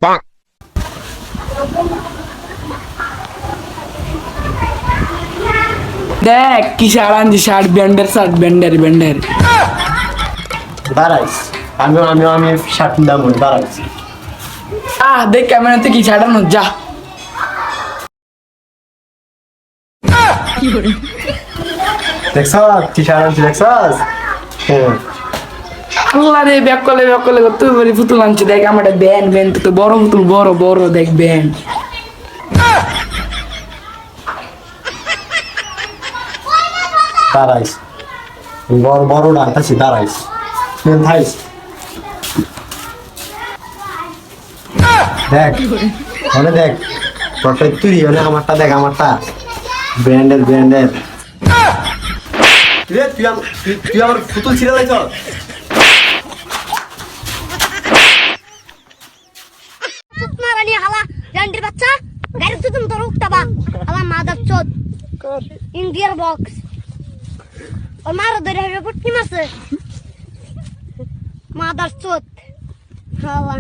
দেখ কি শার্ট আনছি, শার্ট ব্যান্ডের, শার্ট ব্যান্ডের ব্যান্ডের। দাঁড়াইস, আমি আমি আমি শার্ট দাম দাঁড়াইস। দেখ ক্যামেরাতে কি শার্ট আনো, যা। দেখছ কি শার্ট আনছি, দেখছস? আল্লাহ রে, ব্যাক করলে তুই বলি পুতুল আনছি। দেখ আমার ব্যান্ড ব্যান্ড তো বড় পুতুল, বড় বড় দেখ ব্যান্ড। দাঁড়াইস, বড় বড় ডান্তাছি, দাঁড়াইস থাইস। দেখ মানে দেখ তোরটা তুই মানে আমারটা দেখ, আমারটা ব্র্যান্ডের ব্র্যান্ডের। তুই আমার পুতুল ছিঁড়ে লাইছ। মারানি হালা জান্ডির বাচ্চা গাড়ি তো তুমি তোর উঠতাবা হালা মাদার চোদ ইন্ডিয়ার বক্স ওর মারো ধরে হবে পুটকি মারছে মাদার চোদ হালা